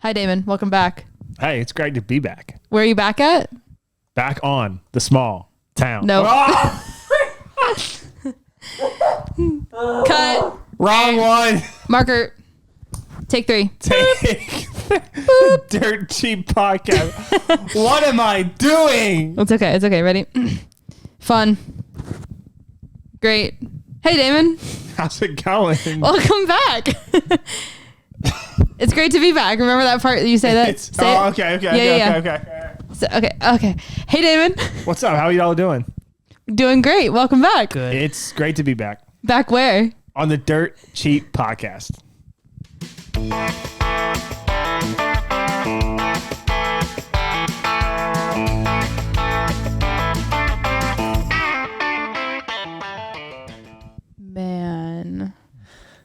Hi, Damon. Welcome back. Hey, it's great to be back. Where are you back at? Back on the small town. No. Oh! Cut. Wrong one. Marker. Take 3. Take the Dirt Cheap Podcast. What am I doing? It's okay. It's okay. Ready? Fun. Great. Hey, Damon. How's it going? Welcome back. It's great to be back. Remember that part that you say that? Okay. So, okay. Hey, Damon. What's up? How are y'all doing? Doing great. Welcome back. Good. It's great to be back. Back where? On the Dirt Cheap Podcast. Man.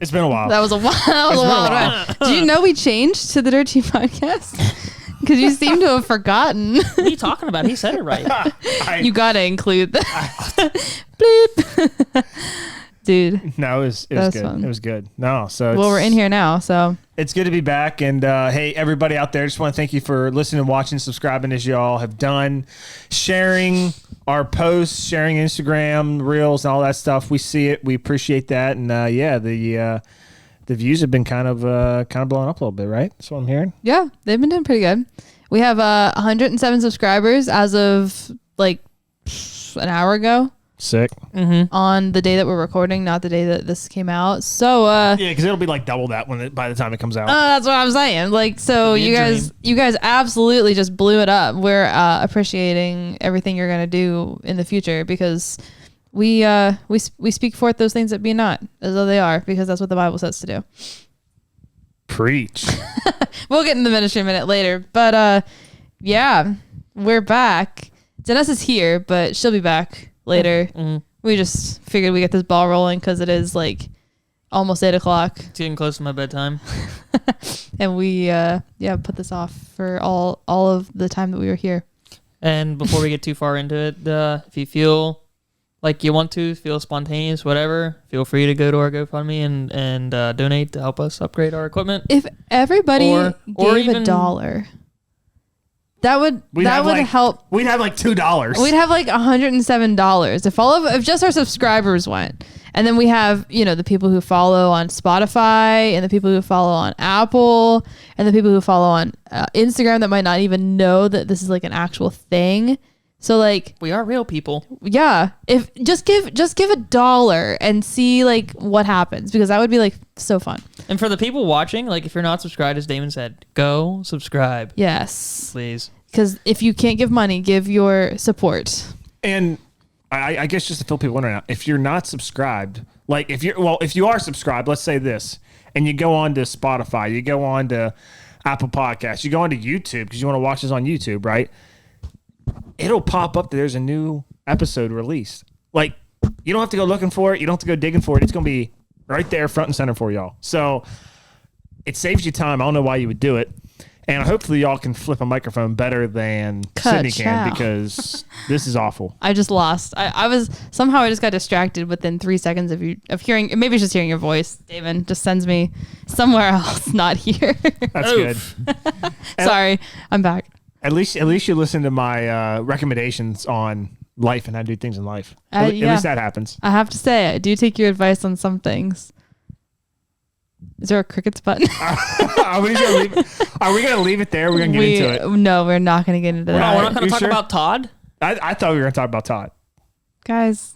It's been a while. That was a while. Did you know we changed to the Dirt Cheap Podcast? Because you seem to have forgotten. What are you talking about? He said it right. You got to include that. Bleep. Dude. No, it was good. Fun. It was good. No, so Well, we're in here now, so. It's good to be back. And hey, everybody out there, just want to thank you for listening, watching, subscribing as y'all have done, sharing our posts, sharing Instagram, Reels, and all that stuff. We see it. We appreciate that. And yeah, the views have been kind of blowing up a little bit, right? That's what I'm hearing. Yeah, they've been doing pretty good. We have 107 subscribers as of like an hour ago. Sick. Mm-hmm. On the day that we're recording, not the day that this came out. So yeah, because it'll be like double that by the time it comes out. that's what I'm saying. Like, so you guys absolutely just blew it up. We're appreciating everything you're gonna do in the future because we speak forth those things that be not as though they are, because that's what the Bible says to do. Preach. We'll get in the ministry a minute later, but yeah, we're back. Dennis is here, but she'll be back later. Mm-hmm. We just figured we get this ball rolling because it is like almost 8 o'clock. It's getting close to my bedtime. And we put this off for all of the time that we were here. And before we get too far into it, if you feel like you want to, feel spontaneous, whatever, feel free to go to our GoFundMe and donate to help us upgrade our equipment. If everybody gave even $1, that would help. We'd have like $2. We'd have like $107 if just our subscribers went. And then we have, the people who follow on Spotify and the people who follow on Apple and the people who follow on Instagram that might not even know that this is like an actual thing. So like, we are real people. Yeah. If just give $1 and see like what happens, because that would be like so fun. And for the people watching, like if you're not subscribed, as Damon said, go subscribe. Yes. Please. Because if you can't give money, give your support. And I guess just to fill people in right now, if you're not subscribed, like if you are subscribed, let's say this, and you go on to Spotify, you go on to Apple Podcasts, you go on to YouTube because you want to watch this on YouTube, right? It'll pop up that there's a new episode released. Like, you don't have to go looking for it. You don't have to go digging for it. It's going to be right there front and center for y'all. So it saves you time. I don't know why you would do it. And hopefully y'all can flip a microphone better than Sydney can, because this is awful. I just lost. I just got distracted within 3 seconds of hearing. Maybe it's just hearing your voice. Damon just sends me somewhere else, not here. That's good. Sorry, I'm back. At least you listen to my recommendations on life and how to do things in life. At least that happens. I have to say, I do take your advice on some things. Is there a crickets button? Are we going to leave it there? We're going to get into it. No, we're not going to get into that. We're not going to talk about Todd? I thought we were going to talk about Todd. Guys,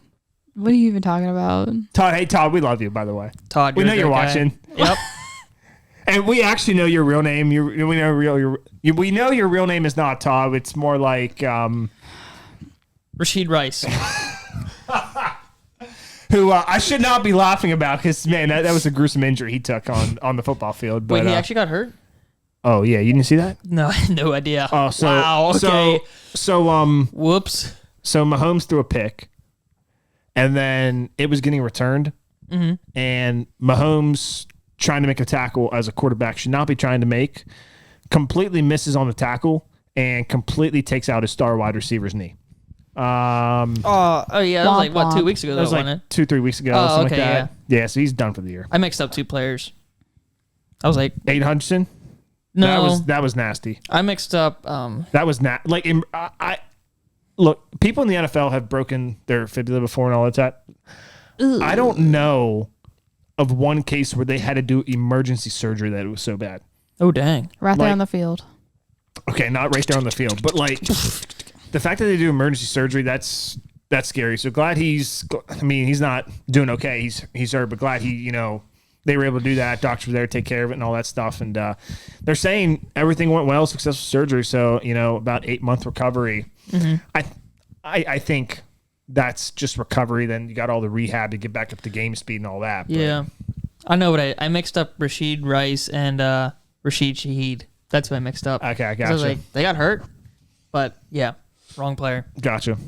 what are you even talking about? Todd, hey, Todd, we love you, by the way. Todd, we know you're watching. Yep. And we actually know your real name. We know your real name is not Todd. It's more like Rashid Rice. Who I should not be laughing about because, man, that was a gruesome injury he took on the football field. But, wait, he actually got hurt? Oh, yeah. You didn't see that? No, I had no idea. Oh, so, wow, okay. So whoops. So Mahomes threw a pick, and then it was getting returned. Mm-hmm. And Mahomes, trying to make a tackle as a quarterback should not be trying to make, completely misses on the tackle and completely takes out his star wide receiver's knee. Yeah, that was like 2 weeks ago. That was like 2-3 weeks ago. Oh, something okay, like that. Yeah, so he's done for the year. I mixed up two players. I was like Aiden Hutchinson. No, that was nasty. I mixed up. That was not like I look. People in the NFL have broken their fibula before and all that. I don't know of one case where they had to do emergency surgery that it was so bad. Oh dang! Right there Like- on the field. Okay, not right there on the field, but like the fact that they do emergency surgery, that's scary. So glad he's not doing okay. He's hurt, but glad they were able to do that. Doctors were there to take care of it and all that stuff. And they're saying everything went well, successful surgery. So, about 8-month recovery. Mm-hmm. I think that's just recovery. Then you got all the rehab to get back up to game speed and all that. But Yeah, I know what I mixed up Rashid Rice and Rashid Shaheed. That's what I mixed up. Okay, I 'Cause I was gotcha. like, they got hurt, but yeah, wrong player. Gotcha.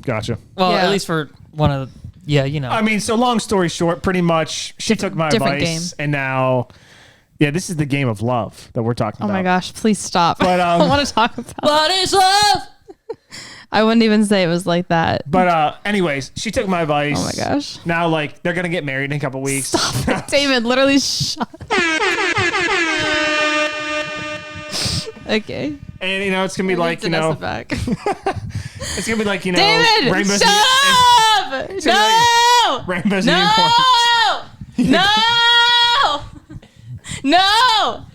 Well, Yeah. at least for one of the, I mean, so long story short, pretty much she took my different advice game. and now, this is the game of love that we're talking Oh about. my gosh, please stop. But, I don't want to talk about it. What is love? I wouldn't even say it was like that. But anyways, she took my advice. Oh my gosh. Now, like, they're gonna get married in a couple weeks. Stop it, David. Literally shut. Okay. And it's gonna be like, back. it's gonna be like, David, rainbows shut up! No! rainbows and No! unicorns. No! No!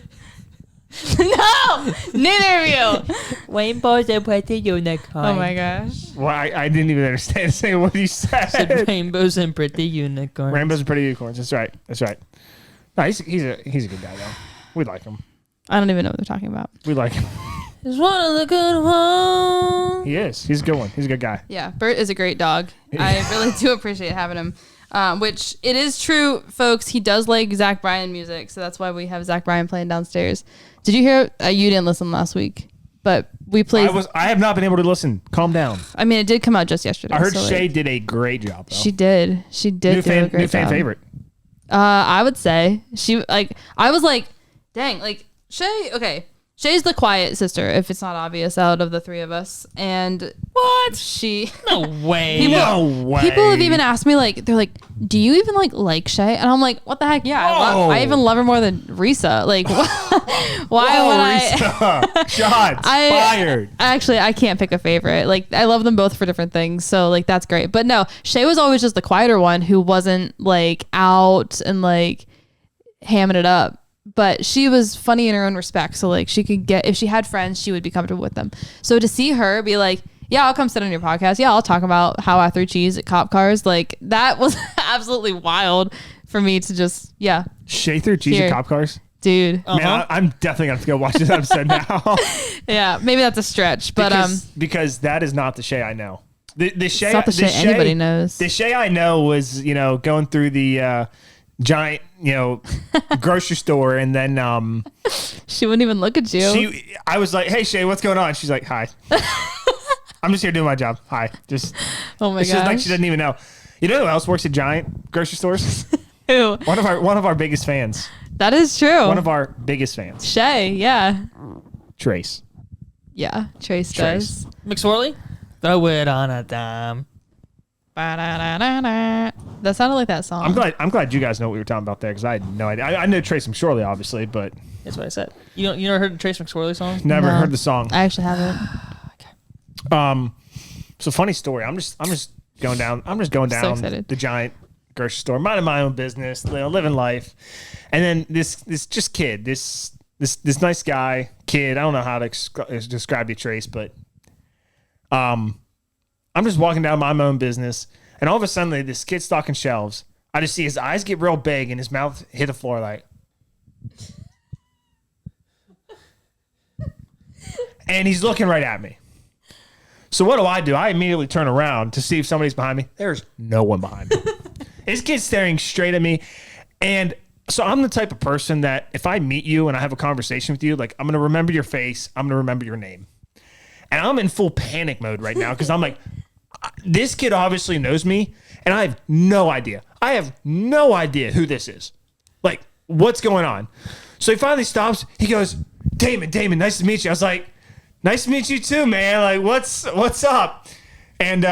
No! Neither of you. Rainbows and pretty unicorns. Oh my gosh. Well, I didn't even understand saying what you Said said. rainbows and pretty unicorns. Rainbows and pretty unicorns. That's right. No, he's a good guy though. We like him. I don't even know what they're talking about. We like him. Is one of the good ones. He is. He's a good one. He's a good guy. Yeah, Bert is a great dog. I really do appreciate having him. Which it is true, folks. He does like Zach Bryan music, so that's why we have Zach Bryan playing downstairs. Did you hear? You didn't listen last week, but we played. I have not been able to listen. Calm down. I mean, it did come out just yesterday. I heard so, Shay like, did a great job though. She did. She did New do fan, a great new fan job. favorite. I would say I was like, dang, like Shay. Okay, Shay's the quiet sister, if it's not obvious, out of the three of us. And What? she. No way. People- No way. People have even asked me, like, they're like, do you even like Shay? And I'm like, what the heck? Yeah, Whoa. I even love her more than Risa. Like, why would I? Risa. Shots fired. I can't pick a favorite. Like, I love them both for different things. So, like, that's great. But no, Shay was always just the quieter one who wasn't, like, out and, like, hamming it up. But she was funny in her own respect. So, like, she could if she had friends, she would be comfortable with them. So to see her be like, yeah, I'll come sit on your podcast. Yeah, I'll talk about how I threw cheese at cop cars. Like, that was absolutely wild for me to just, yeah, Shay threw cheese Here. at cop cars. dude. Man, I'm definitely gonna have to go watch this episode now. Yeah, maybe that's a stretch, but because that is not the Shay I know. The Shay, it's not the Shay anybody knows. The Shay I know was going through the giant grocery store, and then She wouldn't even look at you. I was like, hey Shay, what's going on? She's like, hi. I'm just here doing my job. Hi. Just Oh my it's just like gosh. she doesn't even know. You know who else works at giant grocery stores? Who? One of our biggest fans. That is true. One of our biggest fans. Shay, yeah. Trace. Yeah, Trace does. McSorley? Throw it on a dime. Ba-da-da-da-da. That sounded like that song. I'm glad you guys know what we were talking about there, because I had no idea. I know Trace from Shorely, obviously, but That's what I said. You never heard the Trace McSorley song? never No. heard the song. I actually haven't. So funny story. I'm just going down. I'm just going So down excited. the giant grocery store, minding my own business, living life, and then this just kid, this nice guy, kid. I don't know how to describe you, Trace, but I'm just walking down my own business, and all of a sudden, this kid's stocking shelves. I just see his eyes get real big, and his mouth hit the floor like. And he's looking right at me. So what do? I immediately turn around to see if somebody's behind me. There's no one behind me. This kid's staring straight at me. And so I'm the type of person that if I meet you and I have a conversation with you, like, I'm going to remember your face. I'm going to remember your name. And I'm in full panic mode right now because I'm like, this kid obviously knows me and I have no idea. I have no idea who this is. Like, what's going on? So he finally stops. He goes, Damon, nice to meet you. I was like, nice to meet you too, man. Like, what's up? And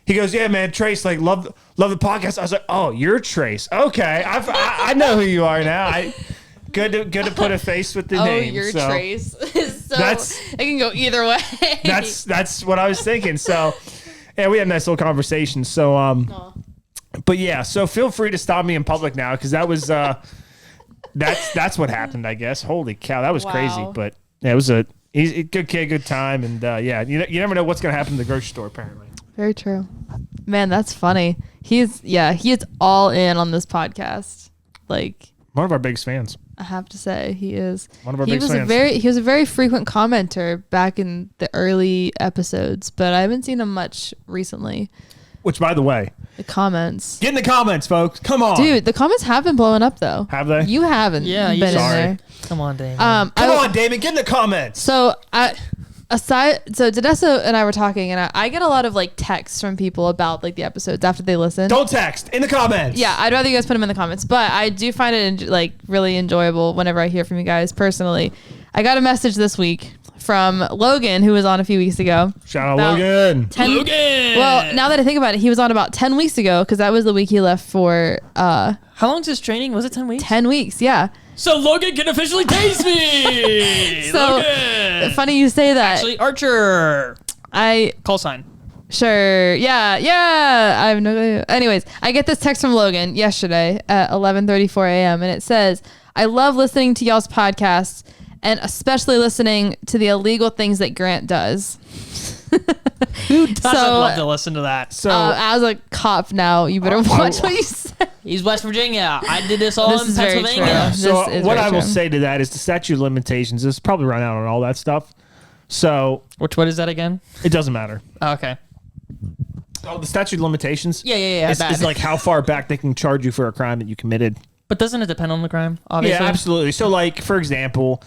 he goes, yeah, man, Trace, like, love the podcast. I was like, oh, you're Trace. Okay, I know who you are now. good to put a face with the Oh, name. your so trace is so That's- it can go either way. that's what I was thinking. So yeah, we had a nice little conversation. So but yeah, so feel free to stop me in public now because that was that's what happened, I guess. Holy cow, that was crazy. Wow. But yeah, he's a good kid, good time, and yeah, you never know what's gonna happen in the grocery store apparently. Very true. Man, that's funny. He is all in on this podcast. Like, One of our biggest fans. I have to say, he is. One of our He biggest was fans. he was a very frequent commenter back in the early episodes, but I haven't seen him much recently. Which, by the way, The comments. get in the comments, folks. Come on, Dude, the comments have been blowing up though. Have they? You haven't Yeah, you been in Sorry. there. Come on, Damon. Come on, Damon, get in the comments. So Denessa and I were talking, and I get a lot of like texts from people about like the episodes after they listen. Don't text in the comments. Yeah, I'd rather you guys put them in the comments, but I do find it like really enjoyable whenever I hear from you guys personally. I got a message this week from Logan, who was on a few weeks ago. Shout out About Logan. Logan! Well, now that I think about it, he was on about 10 weeks ago because that was the week he left for How long's his training? Was it 10 weeks? 10 weeks. Yeah. So Logan can officially taste me! So Logan! funny you say that. Actually, Archer! Call sign. Sure. Yeah. I have no clue. Anyways, I get this text from Logan yesterday at 11:34 a.m. and it says, "I love listening to y'all's podcasts and especially listening to the illegal things that Grant does." Who doesn't So, love to listen to that? So as a cop now, you better watch what you say. He's West Virginia. I did this all This in is very Pennsylvania. true. So This is what very I will true. say to that is the statute of limitations is probably run out on all that stuff. So What is that again? it doesn't matter. Oh, okay. Oh, the statute of limitations Yeah. is that. like how far back they can charge you for a crime that you committed. But doesn't it depend on the crime? Obviously. Yeah, absolutely. So like, for example,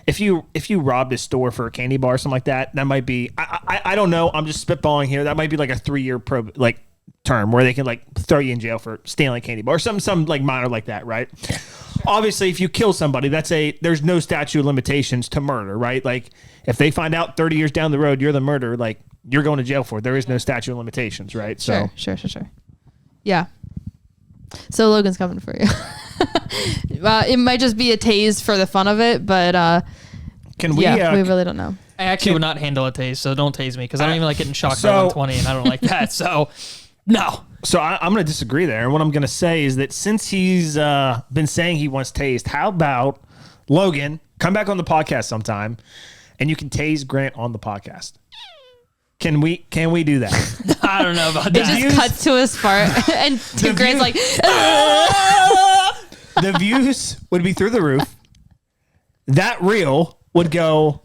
if you robbed a store for a candy bar or something like that, that might be, I don't know. I'm just spitballing here. That might be like a 3-year term where they can like throw you in jail for stealing a candy bar or some like minor like that, right? Obviously, if you kill somebody, there's no statute of limitations to murder, right? Like if they find out 30 years down the road you're the murderer, like you're going to jail for it. There is no statute of limitations, right? So Sure. Yeah. So Logan's coming for you. It might just be a tase for the fun of it, but can we? we really don't know. I actually would not handle a tase, so don't tase me because I don't even like getting shocked by So- 120, and I don't like that. So, no. So I'm going to disagree there. And what I'm going to say is that since he's been saying he wants tased, how about Logan come back on the podcast sometime and you can tase Grant on the podcast? Can we do that? I don't know about It that. just cuts to his part, and Grant's like, The views would be through the roof. That reel would go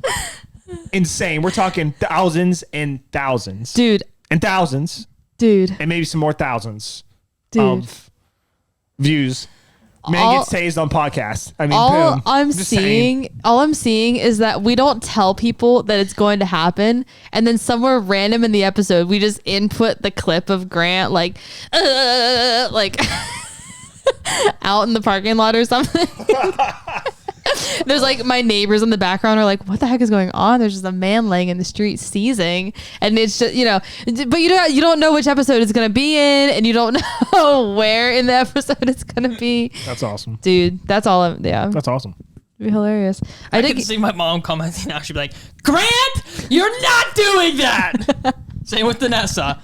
insane. We're talking thousands and thousands. dude, And thousands. And maybe some more thousands of views. Man gets tased on podcasts. I mean, boom. all I'm seeing is that we don't tell people that it's going to happen, and then somewhere random in the episode, we just input the clip of Grant like out in the parking lot or something. There's like my neighbors in the background are like, what the heck is going on? There's just a man laying in the street seizing, and it's just, but you don't know which episode it's gonna be in, and you don't know where in the episode it's gonna be. That's awesome. Dude, that's all. Yeah, That's awesome. it'd be hilarious. I can see my mom commenting now. She'd be like, Grant, you're not doing that. Same with Vanessa.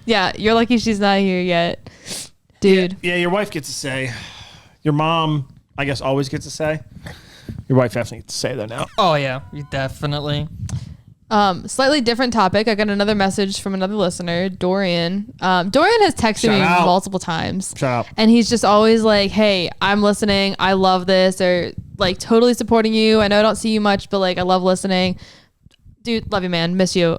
Yeah, you're lucky she's not here yet, dude. Yeah, your wife gets to say. Your mom, I guess, always gets to say. Your wife definitely gets to say that now. Oh, yeah, you definitely. Slightly different topic. I got another message from another listener, Dorian. Dorian has texted me Shout out. multiple times. Shout out. And he's just always like, hey, I'm listening. I love this. Or like totally supporting you. I know I don't see you much, but like I love listening. Dude, love you, man. Miss you.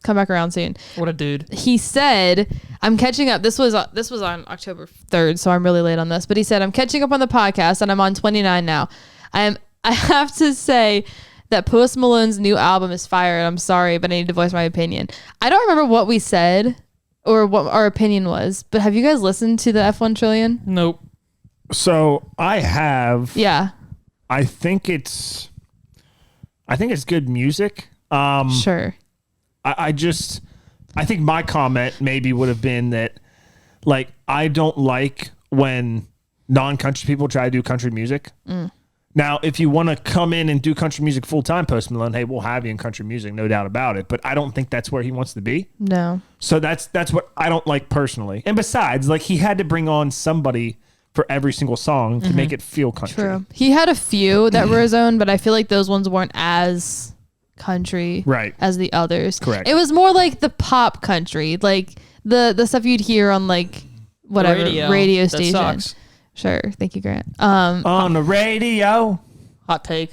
Come back around soon. What a dude. He said, I'm catching up. This was on October 3rd, so I'm really late on this. But he said, I'm catching up on the podcast and I'm on 29 now. I have to say that Post Malone's new album is fire, and I'm sorry, but I need to voice my opinion. I don't remember what we said or what our opinion was, but have you guys listened to the F1 Trillion? Nope. So I have. Yeah. I think it's good music. Sure. I think my comment maybe would have been that, like, I don't like when non-country people try to do country music. Now, if you want to come in and do country music full time, Post Malone, hey, we'll have you in country music, no doubt about it. But I don't think that's where he wants to be. No. So that's what I don't like personally. And besides, like, he had to bring on somebody for every single song to make it feel country. True. He had a few that were his own, but I feel like those ones weren't as country as the others. Correct. It was more like the pop country, like the stuff you'd hear on like whatever radio station. That sucks. Sure. Thank you, Grant. On the radio. Hot take.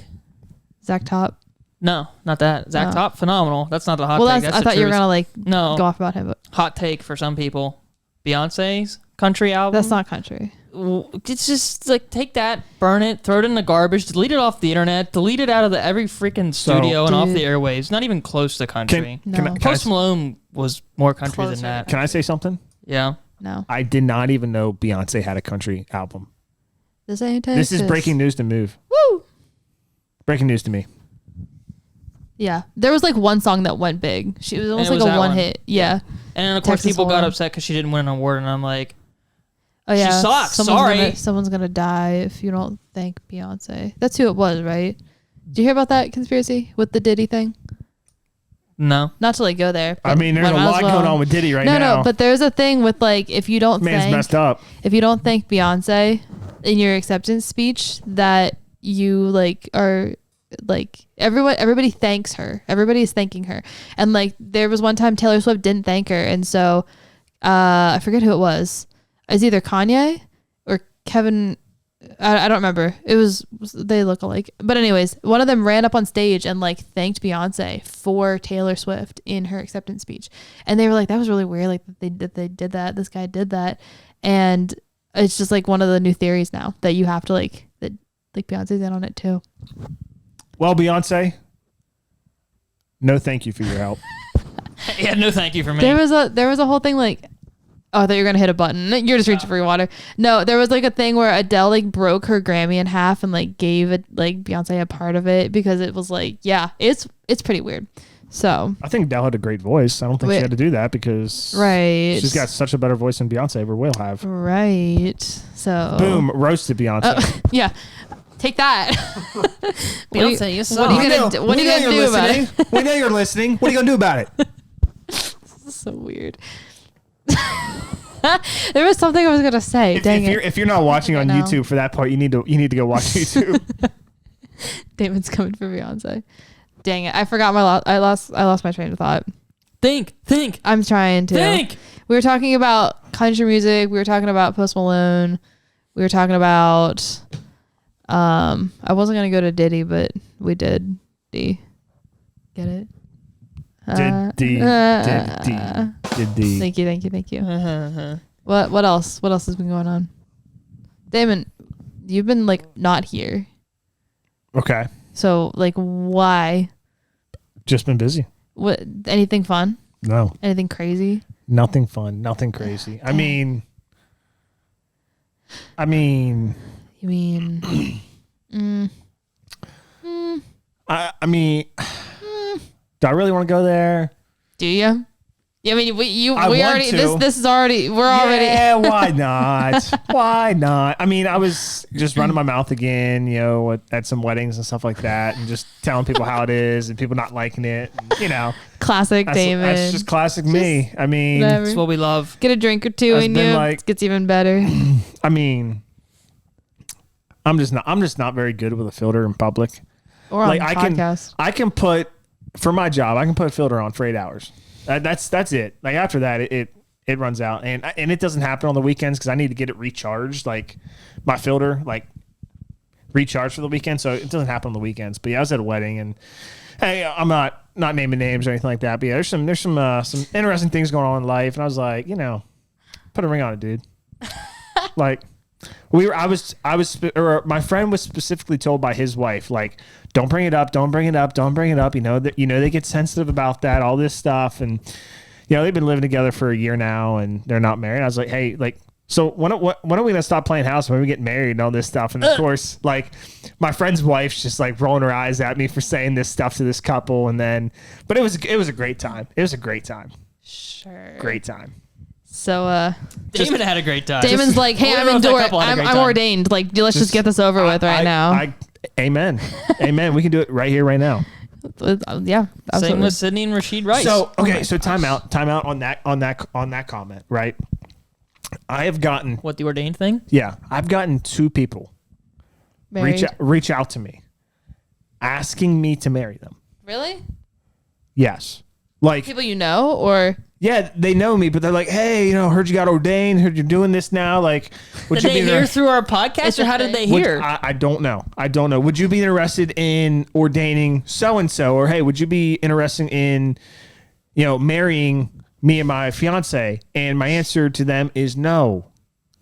Zach Top. No, not that. Zach Top, phenomenal. That's not the hot Well, take. I thought you were gonna no go off about him, but hot take for some people. Beyonce's country album. that's not country. It's just like take that, burn it, throw it in the garbage, delete it off the internet, delete it out of every freaking studio and off the airwaves. Not even close to country. Post Malone was more country than that. Can I say something? Yeah. No. I did not even know Beyonce had a country album. This ain't This is breaking news to Move. Woo! Breaking news to me. Yeah. There was like one song that went big. She was almost like a one hit. Yeah. And then of course Texas people got Hold'em. upset because she didn't win an award, and I'm like, Oh yeah. she sucks. Sorry. Someone's gonna die if you don't thank Beyonce. That's who it was, right? Did you hear about that conspiracy with the Diddy thing? No. Not to like go there. I mean, there's a lot going on with Diddy right now. No, but there's a thing with like if you don't man's thank messed up. If you don't thank Beyonce in your acceptance speech, that you like are like everybody thanks her. Everybody is thanking her. And like there was one time Taylor Swift didn't thank her, and so I forget who it was. It's either Kanye or Kevin. I don't remember. It was they look alike. But anyways, one of them ran up on stage and like thanked Beyonce for Taylor Swift in her acceptance speech. And they were like, that was really weird. Like they did that. This guy did that. And it's just like one of the new theories now that you have to like Beyonce's in on it too. Well, Beyonce, no thank you for your help. Yeah, no thank you for me. There was a whole thing like, oh, I thought you were going to hit a button. You're just reaching for your water. No, there was like a thing where Adele like broke her Grammy in half and like gave it like Beyonce a part of it because it was like, yeah, it's pretty weird. So I think Adele had a great voice. I don't think she had to do that because she's got such a better voice than Beyonce ever will have. Right. So boom, roasted Beyonce. Yeah. Take that. Beyonce, you suck. What are you going to do about it? We know you're listening. What are you going to do about it? This is so weird. There was something I was gonna say. If you're not watching on YouTube for that part, you need to go watch YouTube. Damon's coming for Beyonce. Dang it! I forgot I lost my train of thought. Think. I'm trying to think. We were talking about country music. We were talking about Post Malone. We were talking about. I wasn't gonna go to Diddy, but we did. D. Get it? Did D. Thank you. What else? What else has been going on? Damon, you've been like not here. Okay. So like why? Just been busy. What? Anything fun? No. Anything crazy? Nothing fun. Nothing crazy. I mean. You mean? I mean. Do I really want to go there? Do you? Yeah, I mean, we already. To. This is already. We're already. Yeah, why not? Why not? I mean, I was just running my mouth again, at some weddings and stuff like that, and just telling people how it is, and people not liking it. Classic Damon. That's just classic me. I mean, that's what we love. Get a drink or two in you. It gets even better. I mean, I'm just not very good with a filter in public. Or on podcast. I can put. For my job, I can put a filter on for 8 hours. That's it. Like after that, it runs out, and it doesn't happen on the weekends because I need to get it recharged. Like my filter, like recharged for the weekend, so it doesn't happen on the weekends. But yeah, I was at a wedding, and hey, I'm not naming names or anything like that. But yeah, there's some interesting things going on in life, and I was like, put a ring on it, dude. Like. My friend was specifically told by his wife, like, don't bring it up. They get sensitive about that, all this stuff. And, they've been living together for a year now and they're not married. I was like, hey, like, so when are we going to stop playing house when we get married and all this stuff? And of course, like my friend's wife's just like rolling her eyes at me for saying this stuff to this couple. And then, but it was a great time. It was a great time. Sure. Great time. So Damon had a great time. Damon's like, hey, I'm I'm ordained. Like, let's just get this over with right now. Amen. Amen. We can do it right here, right now. Yeah. Absolutely. Same with Sydney and Rashid Rice. So okay, so time out on that comment, right? I have gotten what, the ordained thing? Yeah, I've gotten 2 people reach out to me asking me to marry them. Really? Yes. Like people you know, or yeah, they know me, but they're like, hey, heard you got ordained, heard you're doing this now. Like, would you be hear through our podcast, or how did they hear? I don't know. Would you be interested in ordaining so and so, or hey, would you be interested in, marrying me and my fiance? And my answer to them is no.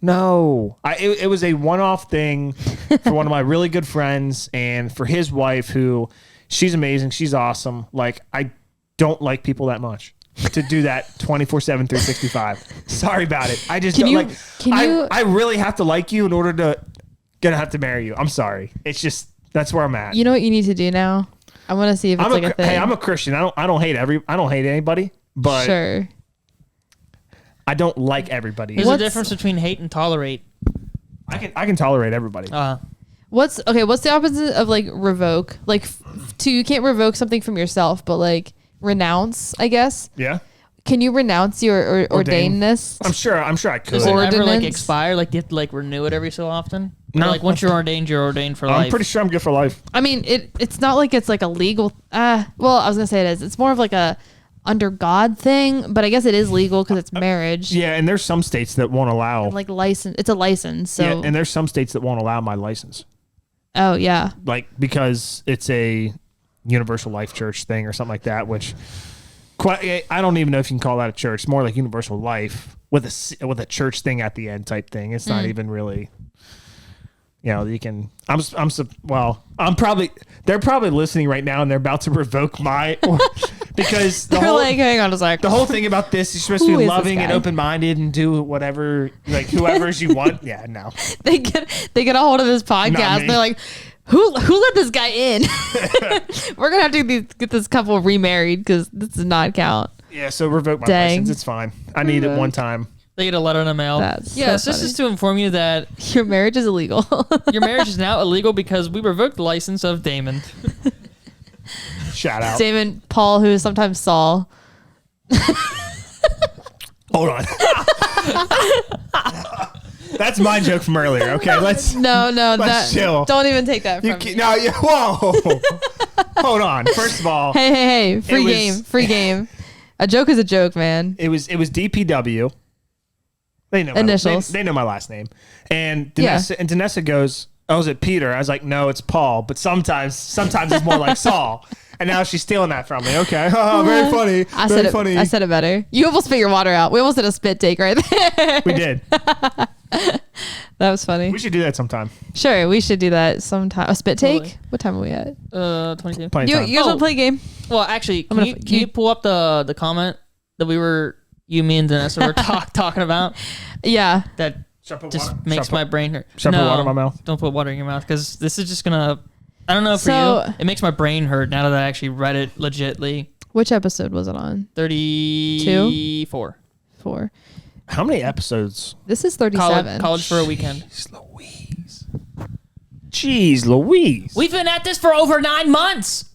It was a one-off thing for one of my really good friends and for his wife, who she's amazing, she's awesome. Like, I don't like people that much to do that 24/7, 365. Sorry about it. I just I really have to like you in order to gonna have to marry you. I'm sorry. It's just, that's where I'm at. You know what you need to do now? I want to see if it's a thing. Hey, I'm a Christian. I don't hate anybody, but sure. I don't like everybody. There's a difference between hate and tolerate. I can tolerate everybody. What's the opposite of like revoke? Like you can't revoke something from yourself, but like renounce, I guess. Yeah. Can you renounce your ordainedness? I'm sure I could. Does it ever like expire? Like, do you have to like renew it every so often? No. Or, like, once you're ordained for life. I'm pretty sure I'm good for life. I mean, it's not like it's like a legal. Well, I was gonna say it is. It's more of like a under God thing, but I guess it is legal because it's marriage. Yeah, and there's some states that won't allow like license. It's a license. So yeah, and there's some states that won't allow my license. Oh yeah. Like, because it's a Universal Life Church thing or something like that, which I don't even know if you can call that a church. It's more like Universal Life with a church thing at the end type thing. It's not even really. You can. They're probably listening right now and they're about to revoke my because they're like, hang on a sec. The whole thing about this is you're supposed to be loving and open minded and do whatever, like whoever's you want. Yeah, no. They get a hold of this podcast. They're like, who let this guy in? We're gonna have to get this couple remarried because this does not count. Yeah, so revoke my license. It's fine. I need it one time. They get a letter in the mail. This is to inform you that your marriage is illegal. Your marriage is now illegal because we revoked the license of Damon. Shout out. Damon, Paul, who is sometimes Saul. Hold on. That's my joke from earlier. Okay, let's chill. Don't even take that from me. No, whoa. Hold on. First of all, hey, free game. A joke is a joke, man. It was DPW. They know initials. They know my last name. And Danessa goes, "Oh, is it Peter?" I was like, "No, it's Paul." But sometimes it's more like Saul. And now she's stealing that from me. Okay, very funny. I said it better. You almost spit your water out. We almost did a spit take right there. We did. That was funny. We should do that sometime. Sure, we should do that sometime. A spit take? Totally. What time are we at? 22. You guys want to play a game? Well, actually, can you pull up the comment that me and Danessa were talking about? Yeah. That just makes my brain hurt. Should I put water in my mouth? Don't put water in your mouth, because this is just going to... I don't know for you. It makes my brain hurt now that I actually read it legitly. Which episode was it on? 34. 4. How many episodes? This is 37. College for a weekend. Jeez Louise. We've been at this for over 9 months.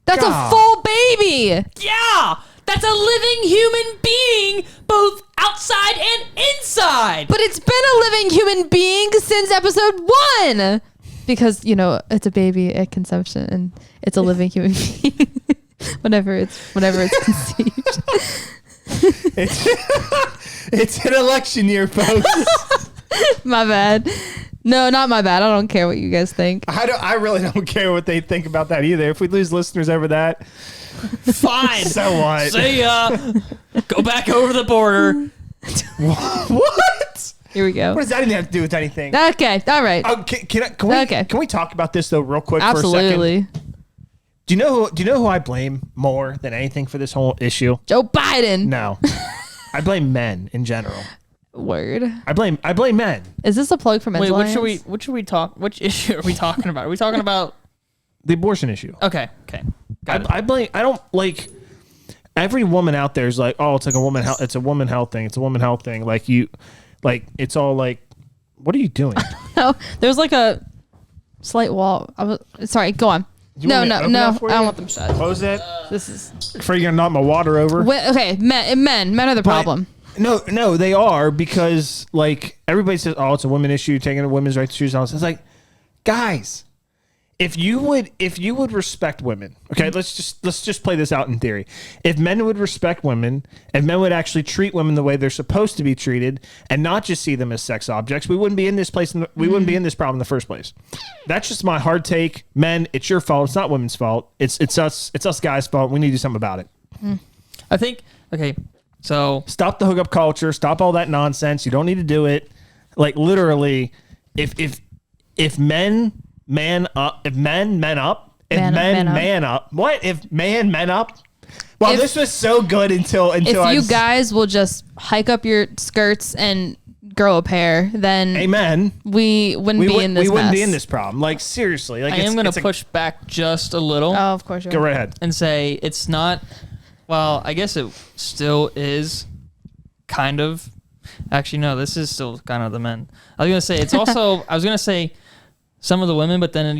That's a full baby. Yeah. That's a living human being, both outside and inside. But it's been a living human being since episode 1. Because, it's a baby at conception and it's a living human being whenever it's conceived. It's an election year, folks. My bad. No, not my bad. I don't care what you guys think. I really don't care what they think about that either. If we lose listeners over that, fine. So what? See ya. Go back over the border. What? Here we go. What does that even have to do with anything? Okay. All right. Can we talk about this though real quick Absolutely. for a second? Do you know who I blame more than anything for this whole issue? Joe Biden. No. I blame men in general. Word. I blame men. Is this a plug for Men's Alliance? Which issue are we talking about? Are we talking about the abortion issue? Okay. I don't like every woman out there is like, oh, it's like a woman health. It's a woman health thing. It's a woman health thing. Like it's all like, what are you doing? No, there's like a slight wall. Sorry, go on. No. I don't want them shut. Close it. This is afraid you're gonna knock my water over. okay. Men are the problem. No, they are, because like everybody says, oh, it's a women issue, taking a women's right to choose. It's like, guys, if you would respect women, okay, let's just play this out in theory. If men would respect women, if men would actually treat women the way they're supposed to be treated, and not just see them as sex objects, we wouldn't be in this place. We wouldn't be in this problem in the first place. That's just my hard take. Men, it's your fault. It's not women's fault. It's us guys' fault. We need to do something about it. I think. Okay, so stop the hookup culture. Stop all that nonsense. You don't need to do it. Like literally, if men man up, if men man up, if men man up. What if man up? Well, this was so good until if you guys will just hike up your skirts and grow a pair, then amen. We wouldn't be in this. We wouldn't be in this problem. Like seriously, like I am going to push back just a little. Oh, of course. Go right ahead and say it's not. Well, I guess it still is kind of. Actually, no, this is still kind of the men. I was going to say it's also. I was going to say some of the women, but then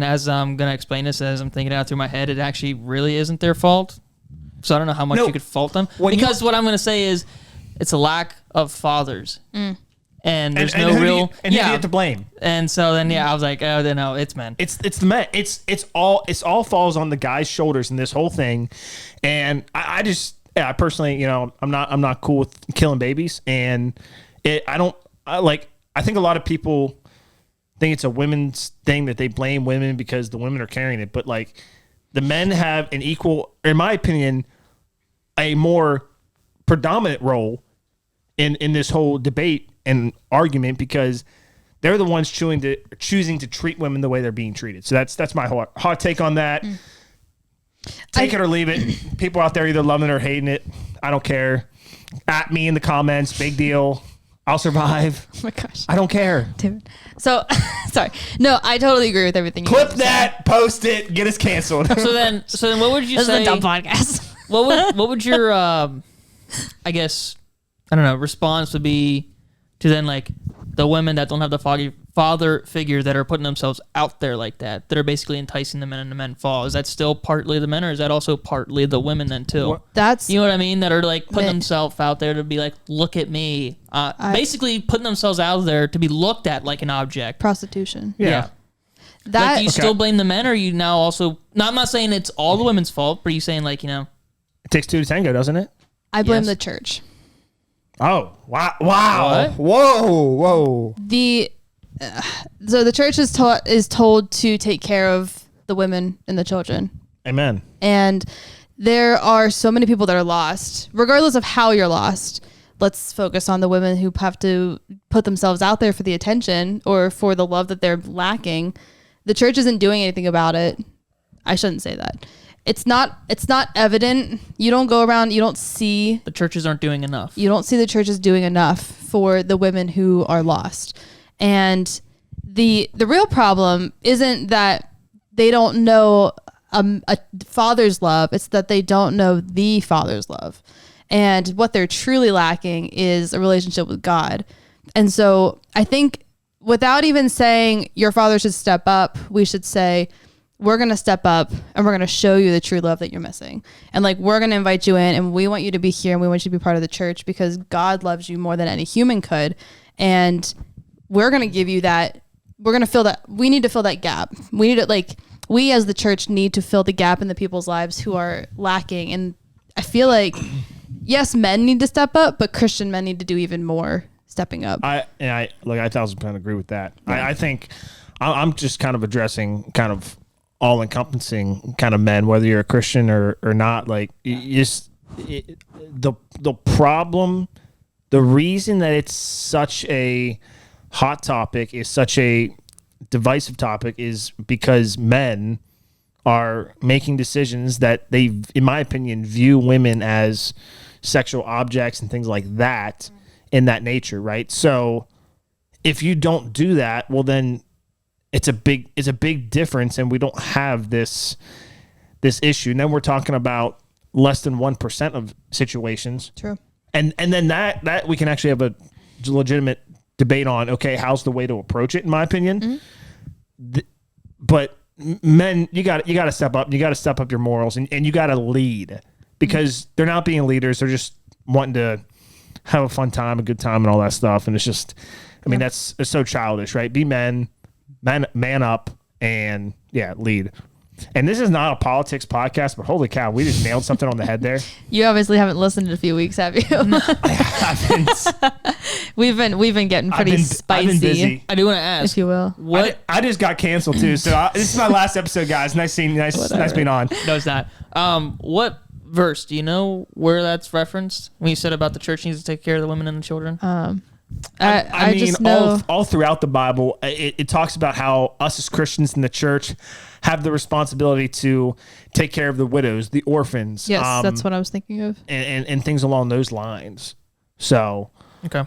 as I'm going to explain this, as I'm thinking it out through my head, it actually really isn't their fault. So I don't know how much you could fault them. Because what I'm going to say is it's a lack of fathers. And there's no real... who do you have to blame? And so then, I was like, oh, no, it's men. It's the men. It's all falls on the guy's shoulders in this whole thing. And I just... Yeah, I personally, I'm not cool with killing babies. And I think a lot of people... think it's a women's thing that they blame women because the women are carrying it, but like the men have an equal, in my opinion, a more predominant role in this whole debate and argument, because they're the ones choosing to treat women the way they're being treated. So that's my hot take on that. Take it or leave it. People out there either loving it or hating it. I don't care. At me in the comments, big deal. I'll survive. Oh my gosh. I don't care. Dude. So, sorry. No, I totally agree with everything you Clip that, post it, get us canceled. So then what would you say? This is a dumb podcast. What would your, I guess, I don't know, response would be to then like the women that don't have the father figure that are putting themselves out there like that are basically enticing the men and the men fall? Is that still partly the men, or is that also partly the women then too? That's, you know what I mean? That are like putting themselves out there to be like, look at me. Basically putting themselves out there to be looked at like an object. Prostitution. Yeah. That, like, do you still blame the men, or are you now also... No, I'm not saying it's all the women's fault, but are you saying like, It takes two to tango, doesn't it? I blame the church. Oh, wow. What? Whoa. So the church is told to take care of the women and the children. Amen. And there are so many people that are lost, regardless of how you're lost. Let's focus on the women who have to put themselves out there for the attention or for the love that they're lacking. The church isn't doing anything about it. I shouldn't say that. It's not evident. You don't go around, you don't see... The churches aren't doing enough. You don't see the churches doing enough for the women who are lost. And the real problem isn't that they don't know a father's love. It's that they don't know the father's love. And what they're truly lacking is a relationship with God. And so I think without even saying your father should step up, we should say... we're going to step up and we're going to show you the true love that you're missing. And like, we're going to invite you in and we want you to be here and we want you to be part of the church because God loves you more than any human could. And we're going to give you that. We're going to fill that. We need to fill that gap. We need to we as the church need to fill the gap in the people's lives who are lacking. And I feel like, yes, men need to step up, but Christian men need to do even more stepping up. I 1,000% agree with that. Yeah. I think I'm just kind of addressing kind of all-encompassing kind of men, whether you're a Christian or not. Like, the problem, the reason that it's such a hot topic, is such a divisive topic, is because men are making decisions that they, in my opinion, view women as sexual objects and things like that in that nature, right? So if you don't do that, well then it's a big difference, and we don't have this issue. And then we're talking about less than 1% of situations. True. And then that we can actually have a legitimate debate on, okay, how's the way to approach it, in my opinion. But men, you got to step up. You got to step up your morals, and you got to lead, because they're not being leaders. They're just wanting to have a fun time, a good time, and all that stuff. And it's just, I mean, it's so childish, right? Be man up, and lead. And this is not a politics podcast, but holy cow, we just nailed something on the head there. You obviously haven't listened in a few weeks, have you? I haven't. We've been getting pretty spicy. I've been busy. I do want to ask, if you will. What I just got canceled too, so this is my last episode, guys. Nice being on. No, it's not. What verse, do you know where that's referenced when you said about the church needs to take care of the women and the children? I mean, just know all throughout the Bible, it talks about how us as Christians in the church have the responsibility to take care of the widows, the orphans. Yes, that's what I was thinking of. And things along those lines. So, okay.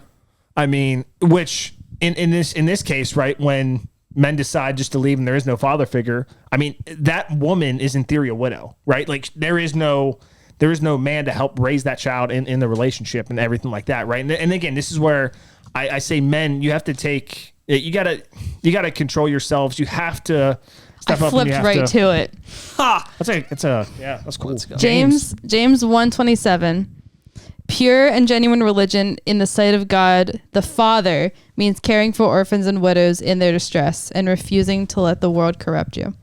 I mean, which in this case, right, when men decide just to leave and there is no father figure, I mean, that woman is in theory a widow, right? Like there is no man to help raise that child in the relationship and everything like that, right? And again, this is where I say, men, you have to take, you gotta control yourselves. You have to step up. I flipped right to it. Ha! That's cool. James 1:27. Pure and genuine religion in the sight of God the Father means caring for orphans and widows in their distress and refusing to let the world corrupt you.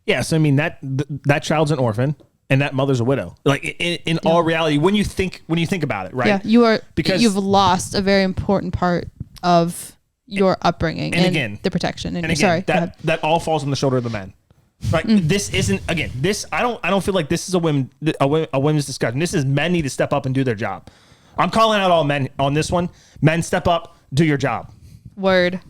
Yeah, so I mean that child's an orphan and that mother's a widow. Like in all reality, when you think about it, right? Yeah, you've lost a very important part of your upbringing and again, the protection. And again, that all falls on the shoulder of the men. Right. This isn't, again, this, I don't feel like this is a women's discussion. This is men need to step up and do their job. I'm calling out all men on this one. Men, step up, do your job. Word.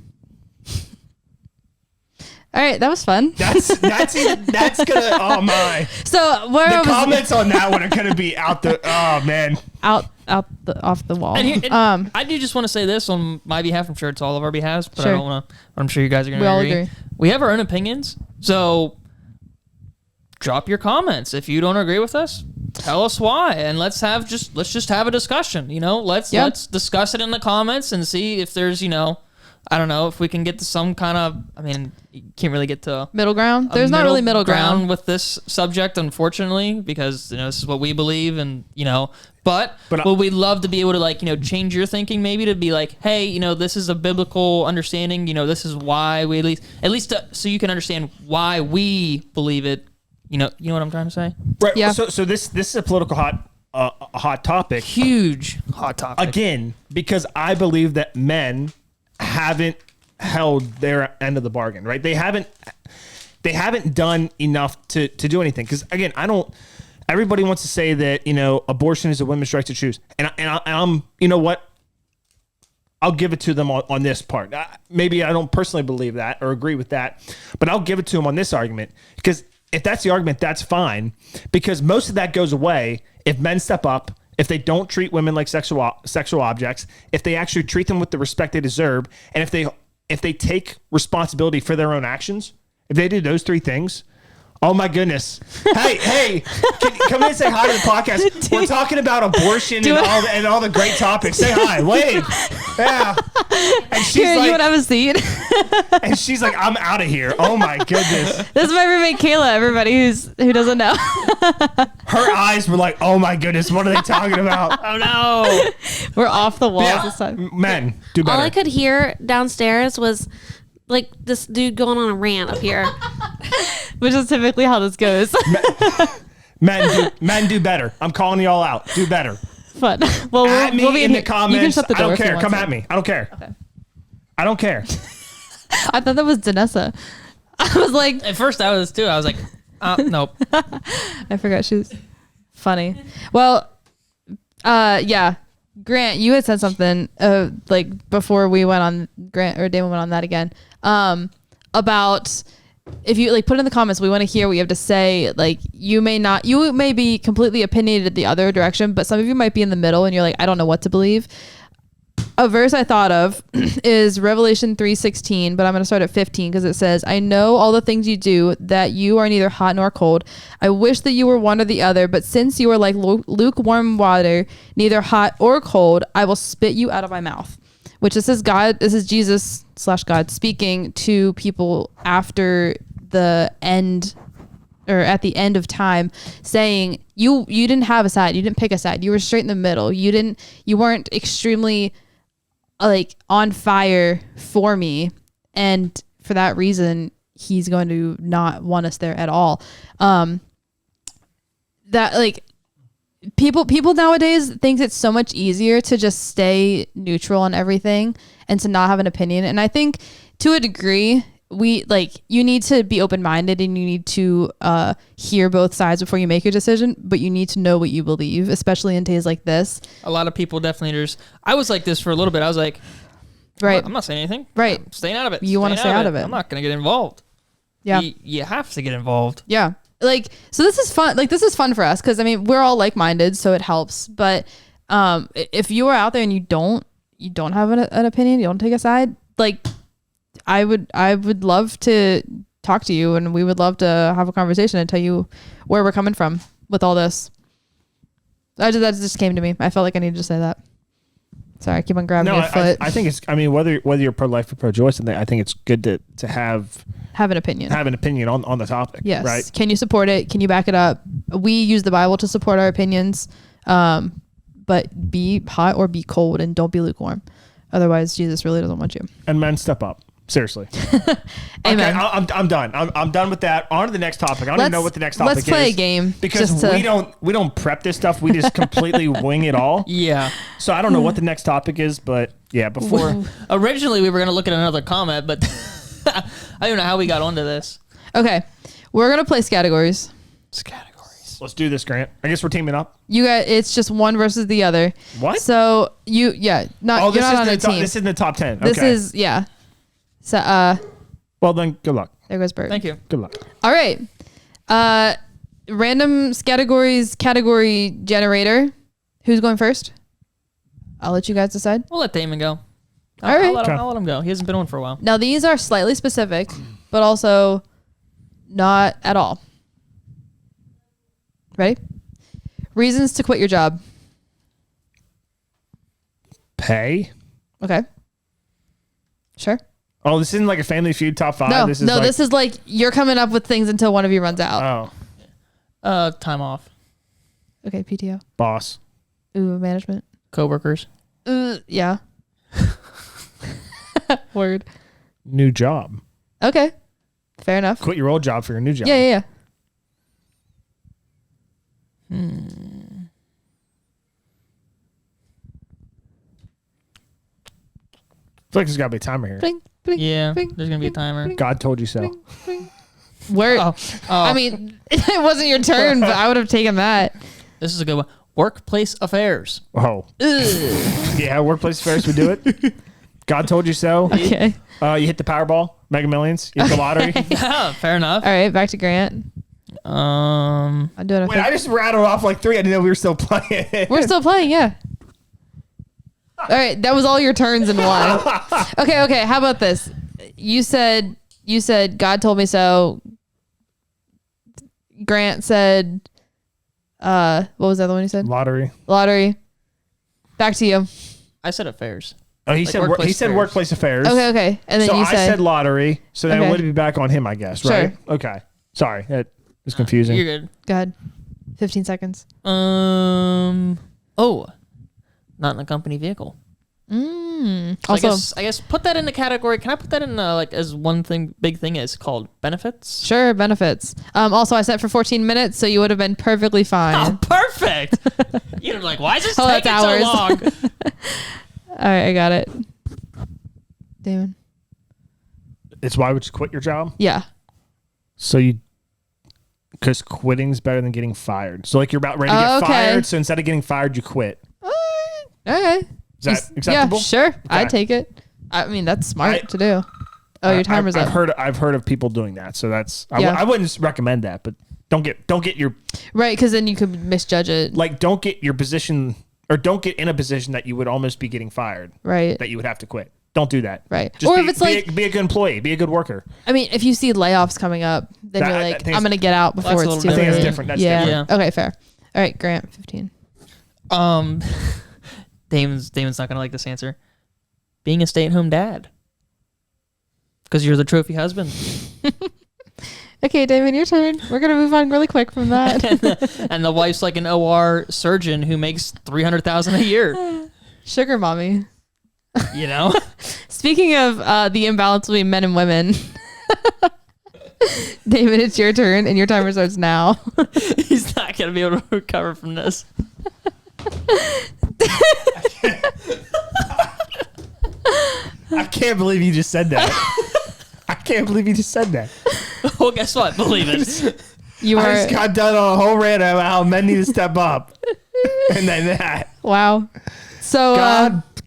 All right, that was fun. That's gonna, oh my. So the comments on that one are gonna be out the, oh man. Off the wall. And I do just want to say this on my behalf. I'm sure it's all of our behalves, but sure. I don't want to. I'm sure you guys are going to all agree. We have our own opinions, so drop your comments if you don't agree with us. Tell us why, and let's just have a discussion. Let's discuss it in the comments and see if there's I don't know if we can get to some kind of. I mean, you can't really get to middle ground. There's not really middle ground with this subject, unfortunately, because this is what we believe, and But we'd love to be able to change your thinking, maybe to be like, hey, this is a biblical understanding. This is why we at least so you can understand why we believe it. You know what I'm trying to say? Right. Yeah. So this is a political hot topic. Huge hot topic. Again, because I believe that men haven't held their end of the bargain, right? They haven't done enough to do anything. Because again, everybody wants to say that, abortion is a women's right to choose. And I'm, you know what? I'll give it to them on this part. Maybe I don't personally believe that or agree with that, but I'll give it to them on this argument, because if that's the argument, that's fine, because most of that goes away if men step up, if they don't treat women like sexual objects, if they actually treat them with the respect they deserve, and if they take responsibility for their own actions, if they do those three things, oh my goodness. Hey, come in and say hi to the podcast. We're talking about abortion and all the great topics. Say hi, wave. Yeah. And she's Here, you want to have a seat? And she's like, I'm out of here. Oh my goodness. This is my roommate Kayla, everybody who doesn't know. Her eyes were like, oh my goodness, what are they talking about? Oh no. We're off the walls this time. Men, do better. All I could hear downstairs was like this dude going on a rant up here. Which is typically how this goes. Men do better. I'm calling y'all out. Do better. Fun. Well, we'll be in the comments. You can shut the door. I don't care. Come at me. I don't care. Okay. I don't care. I thought that was Danessa. I was like, at first I was too. I was like, nope. I forgot she was funny. Well, yeah. Grant, you had said something like before we went on Grant or Damon went on that again about. If you put in the comments, we want to hear what you have to say. You may be completely opinionated the other direction, but some of you might be in the middle and you're like, I don't know what to believe. a verse I thought of is Revelation 3:16, but I'm going to start at 15 because it says, I know all the things you do, that you are neither hot nor cold. I wish that you were one or the other, but since you are like lukewarm water, neither hot or cold, I will spit you out of my mouth. Which this is Jesus / God speaking to people after the end, or at the end of time, saying you didn't have a side, you didn't pick a side, you were straight in the middle, you weren't extremely like on fire for me, and for that reason he's going to not want us there at all. That like people nowadays think it's so much easier to just stay neutral on everything and to not have an opinion, and I think to a degree you need to be open-minded, and you need to hear both sides before you make your decision, but you need to know what you believe, especially in days like this. A lot of people definitely I was like this for a little bit. I was like, right, I'm not saying anything. Right. I'm staying out of it. You want to stay out of it. I'm not going to get involved. Yeah. You have to get involved. Yeah. Like, so this is fun. Like, this is fun for us because, I mean, we're all like-minded, so it helps. But if you are out there and you don't have an opinion, you don't take a side, like, I would love to talk to you, and we would love to have a conversation and tell you where we're coming from with all this. That just came to me. I felt like I needed to say that. Sorry, I keep on grabbing your foot. I think it's, I mean, whether you're pro-life or pro-choice, I think it's good to have an opinion. Have an opinion on the topic. Yes. Right. Can you support it? Can you back it up? We use the Bible to support our opinions, but be hot or be cold, and don't be lukewarm. Otherwise, Jesus really doesn't want you. And men, step up. Seriously. Amen. Okay, I'm done. I'm done with that. On to the next topic. I don't even know what the next topic is. Let's play a game. Because we don't prep this stuff. We just completely wing it all. Yeah. So I don't know what the next topic is, but yeah, before. Originally, we were going to look at another comment, but I don't know how we got onto this. Okay. We're going to play categories. Categories. Let's do this, Grant. I guess we're teaming up. You got, it's just one versus the other. What? So you're not on a team. This is in the top 10. This is, yeah. So, well then, good luck. There goes Bert. Thank you. Good luck. All right. Random category generator. Who's going first? I'll let you guys decide. We'll let Damon go. All right. I'll let him go. He hasn't been on for a while. Now, these are slightly specific, but also not at all. Ready? Reasons to quit your job. Pay? Okay. Sure. Oh, this isn't like a Family Feud top 5? No, this is like you're coming up with things until one of you runs out. Oh. Time off. Okay, PTO. Boss. Ooh, management. Coworkers. Yeah. Word. New job. Okay. Fair enough. Quit your old job for your new job. Yeah. I feel like there's got to be a timer here. Bling, bling, Yeah, bling, there's going to be a timer. God told you so. bling, bling. Word. Oh. I mean, it wasn't your turn, but I would have taken that. This is a good one. Workplace affairs. Oh. Yeah, workplace affairs would do it. God told you so. Okay. You hit the Powerball, Mega Millions, you hit the lottery. Yeah, fair enough. All right, back to Grant. I'm doing a Wait, I just rattled off like 3. I didn't know we were still playing. We're still playing, yeah. All right, that was all your turns in one. Okay. How about this? You said God told me so. Grant said, what was the other one you said? Lottery. Back to you. I said affairs. Oh, he said workplace affairs. Okay. And then so you I said lottery. So then Okay. it would be back on him, I guess, right? Sure. Okay. Sorry, that was confusing. You're good. Go ahead. 15 seconds. Not in a company vehicle. So Also, I guess put that in the category. Can I put that in as one big thing is called benefits? sure, benefits. Also, I set for 14 minutes, so you would have been perfectly fine. Oh, perfect. You're like, why is this Oh, that's taking so hours. long? All right, I got it. Damon. It's why would you quit your job? Yeah. So because quitting's better than getting fired. So like you're about ready to get Okay. fired. So instead of getting fired, you quit. Okay. Is that acceptable? Yeah, sure. Okay. I take it. I mean, that's smart to do. Oh, your timer's up. I've heard of people doing that. So that's Yeah. I wouldn't recommend that, but don't get your Right, because then you could misjudge it. don't get your position or don't get in a position that you would almost be getting fired. Right. That you would have to quit. Don't do that. Right. Just or be, if it's be a good employee, be a good worker. I mean, if you see layoffs coming up, then you're like, I'm going to get out before it's too late. I think that's different. That's different. Okay, fair. All right, Grant, 15. Damon's not going to like this answer. Being a stay-at-home dad. Because you're the trophy husband. Okay, Damon, your turn. We're going to move on really quick from that. and the wife's like an OR surgeon who makes $300,000 a year. Sugar mommy. You know? Speaking of the imbalance between men and women, Damon, it's your turn, and your timer starts now. He's not going to be able to recover from this. I can't believe you just said that. I can't believe you just said that. Well, guess what? Believe it. I just got done on a whole rant about how men need to step up. And then that. Wow. So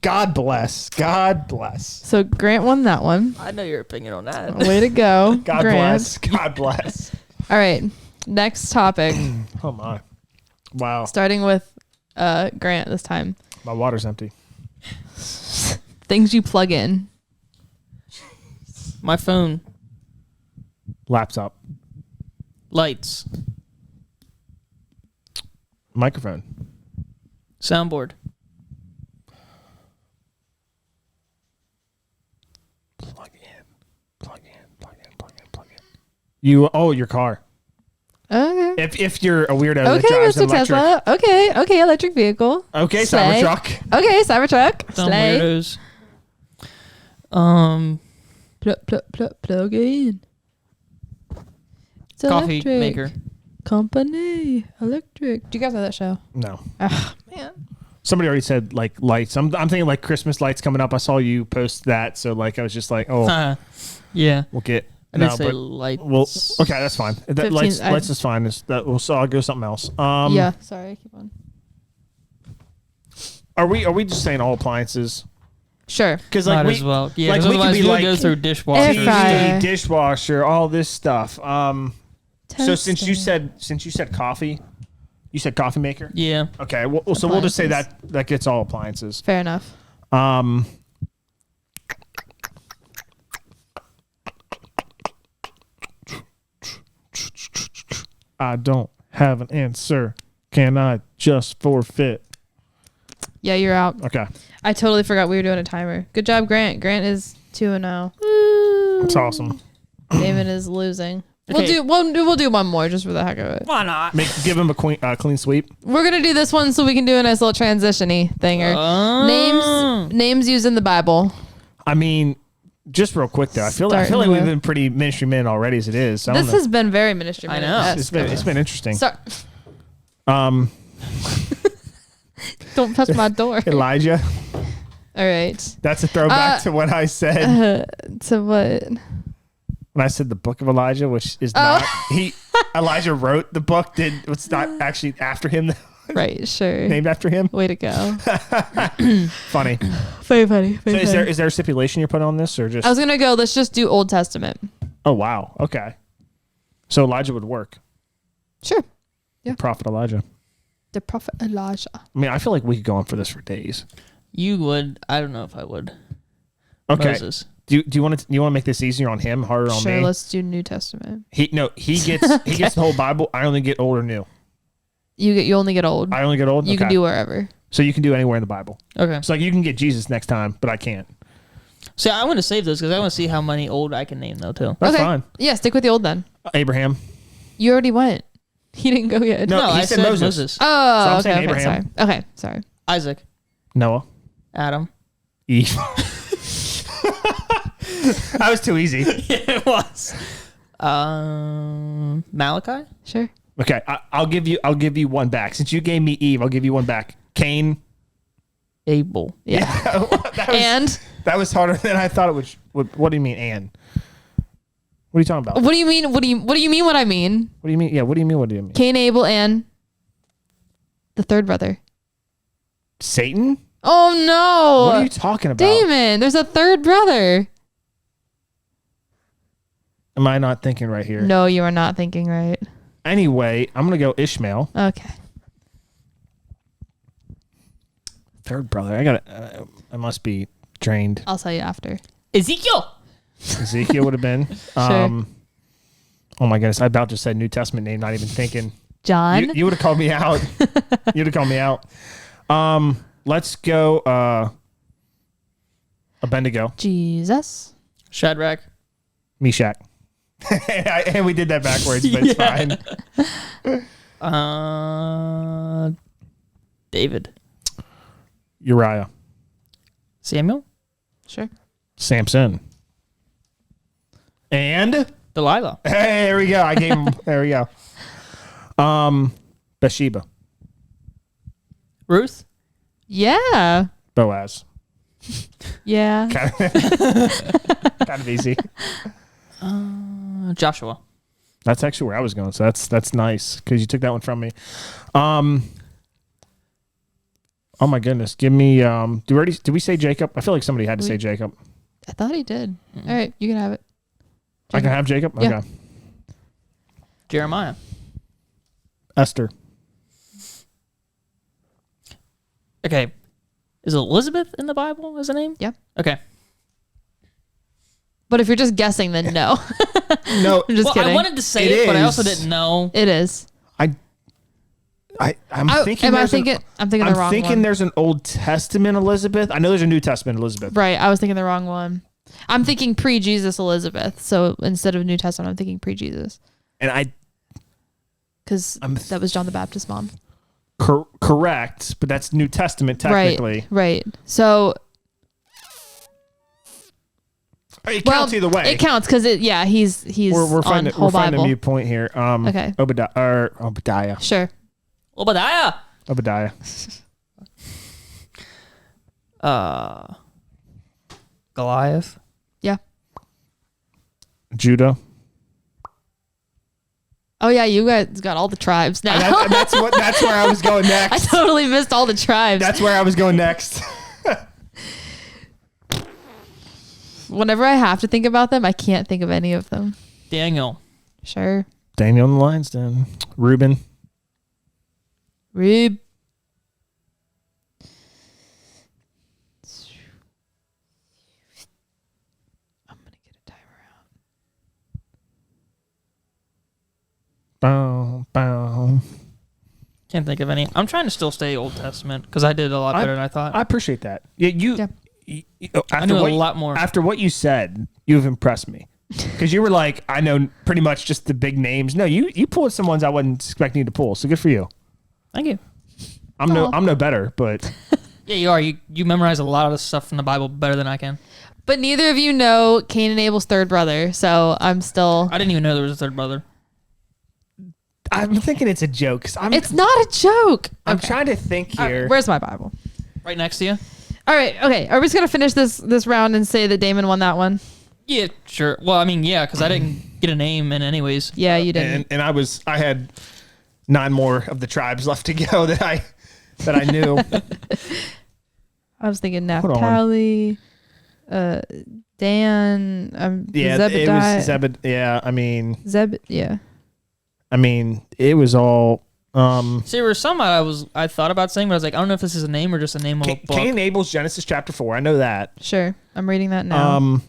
God bless. God bless. So Grant won that one. I know your opinion on that. Way to go. God Grant. bless. God bless. All right. Next topic. Oh my. Wow. Starting with Grant this time. My water's empty. Things you plug in. My phone. Laptop. Lights. Microphone. Soundboard. Plug in. Your car. Okay. If you're a weirdo that Okay, drives Mr. an electric. Tesla. Okay, electric vehicle. Okay, Slay. Cybertruck. Okay, Cybertruck. Some Slay. weirdos. Plug in. It's Coffee electric. maker. Company. Electric. Do you guys know that show? No. Oh, man. Somebody already said like lights. I'm thinking like Christmas lights coming up. I saw you post that, so like I was just like, oh, yeah. we'll get. I didn't say lights. Well, okay, that's fine. 15, Lights is fine. So I'll go something else. Yeah. Sorry. Keep on. Are we just saying all appliances? Sure. Because Might as well. Yeah. like, Like we could be we'll like go through dishwasher. Air fryer. TV, dishwasher, all this stuff. So since you Toaster. said coffee, you said coffee maker. Yeah. Okay. Well, so we'll just say Appliances. that gets all appliances. Fair enough. I don't have an answer. Can I just forfeit? Yeah, you're out. Okay. I totally forgot we were doing a timer. Good job, Grant. Grant is 2-0. That's awesome. Damon is losing. Okay. We'll do one more just for the heck of it. Why not? Give him a clean sweep. We're gonna do this one so we can do a nice little transition-y thinger. Names used in the Bible. I mean, just real quick though, I feel like we've been pretty ministry men already as it is. So This has been very ministry. I know. it's been interesting. Don't touch my door. Elijah. All right. That's a throwback to what I said To what? when I said the book of Elijah, which is not Elijah wrote the book. It's not actually after him. Right. Sure. Named after him. Way to go. Funny. Very funny. So is there a stipulation you're putting on this, or just? I was gonna go. Let's just do Old Testament. Oh wow. Okay. So Elijah would work. Sure. Yeah. Prophet Elijah. The prophet Elijah. I mean, I feel like we could go on for this for days. You would. I don't know if I would. Okay. Moses. Do you want to make this easier on him, harder on me? Sure. Let's do New Testament. He gets the whole Bible. I only get old or new. You only get old. I only get old. You can do wherever. So you can do anywhere in the Bible. Okay. So like you can get Jesus next time, but I can't. See, I want to save this because I want to see how many old I can name though too. That's okay. fine. Yeah. Stick with the old then. Abraham. You already went. He didn't go yet. No, I he said Moses. Oh, So I'm okay. saying Okay. Abraham. Sorry. Okay. Sorry. Isaac. Noah. Adam. Eve. That was too easy. It was. Malachi. Sure. Okay, I'll give you one back. Since you gave me Eve, I'll give you one back. Cain. Abel. Yeah. That was harder than I thought it would. What do you mean, and? What are you talking about? What do you mean? What do you mean? What I mean? What do you mean? Yeah. What do you mean? What do you mean? Cain, Abel, and the third brother. Satan. Oh no! What are you talking about? Damon, there's a third brother. Am I not thinking right here? No, you are not thinking right. Anyway, I'm gonna go Ishmael. Okay. Third brother. I must be drained. I'll tell you after. Ezekiel. Ezekiel would have been. Sure. Oh my goodness! I about just said New Testament name, not even thinking. John. You would have called me out. You'd have called me out. Let's go. Abednego. Jesus. Shadrach. Meshach. And we did that backwards, but it's fine. David. Uriah. Samuel. Sure. Samson. And Delilah. hey, there we go. I gave him. There we go. Bathsheba. Ruth. Yeah. Boaz. Yeah. Kind of easy. Joshua. That's actually where I was going. So that's nice because you took that one from me. Oh my goodness. Give me. Did we say Jacob? I feel like somebody had to say Jacob. I thought he did. All right, you can have it. Jacob. I can have Jacob. Yeah. Okay. Jeremiah. Esther. Okay. Is Elizabeth in the Bible as a name? Yeah. Okay. But if you're just guessing, then no. No. I'm just kidding. I wanted to say it, but I also didn't know. It is. I'm thinking. I'm thinking the wrong one. I'm thinking there's an Old Testament Elizabeth. I know there's a New Testament Elizabeth. Right. I was thinking the wrong one. I'm thinking pre-Jesus Elizabeth. So instead of New Testament, I'm thinking pre-Jesus. And because that was John the Baptist's mom. Correct, but that's New Testament technically. Right. So it counts either way. It counts because he's we're finding a mute point here. Okay. Obadiah. Sure. Obadiah. Goliath. Yeah. Judah. Oh yeah, you guys got all the tribes now. That's where I was going next. I totally missed all the tribes. That's where I was going next. Whenever I have to think about them, I can't think of any of them. Daniel. Sure. Daniel in the lion's den. Reuben. Rube. I'm gonna get a timer out. Bow. Can't think of any. I'm trying to still stay Old Testament because I did a lot better than I thought. I appreciate that. Yeah. I knew a lot more. After what you said, you've impressed me. Because you were like, I know pretty much just the big names. No, you pulled some ones I wasn't expecting you to pull. So good for you. Thank you. I'm no better, but yeah, you are. You memorize a lot of the stuff from the Bible better than I can. But neither of you know Cain and Abel's third brother, so I'm still. I didn't even know there was a third brother. I'm thinking it's a joke. It's not a joke. I'm trying to think here. Where's my Bible? Right next to you. All right. Okay. Are we just gonna finish this round and say that Damon won that one? Yeah, sure. Well, I mean, yeah, because I didn't get a name in anyways. Yeah, you didn't. And I had 9 more of the tribes left to go that I knew. I was thinking Naphtali, Dan, Zebediah. It was yeah, I mean. Yeah. I mean, it was all. See, there were some I thought about saying, but I was like, I don't know if this is a name or just a name of a book. Cain and Abel's Genesis chapter 4. I know that. Sure, I'm reading that now.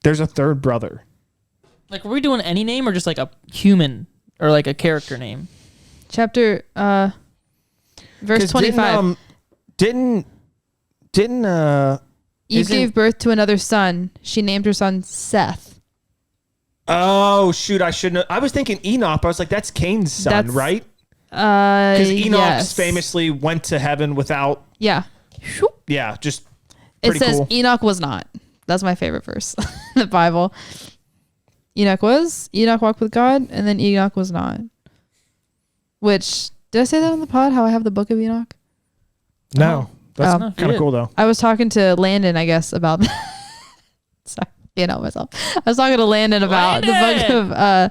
There's a third brother. Like, were we doing any name or just like a human or like a character name? Chapter verse 25. Didn't Eve gave birth to another son. She named her son Seth. Oh shoot! I shouldn't. I was thinking Enoch. I was like, that's Cain's son, right? Because Enoch famously went to heaven without. Yeah. Yeah, just. It says cool. Enoch was not. That's my favorite verse in the Bible. Enoch walked with God, and then Enoch was not. Which, did I say that on the pod, how I have the book of Enoch? No. That's kind of cool, though. I was talking to Landon, I guess, about that. Sorry, can't help myself. I was talking to Landon about the book of,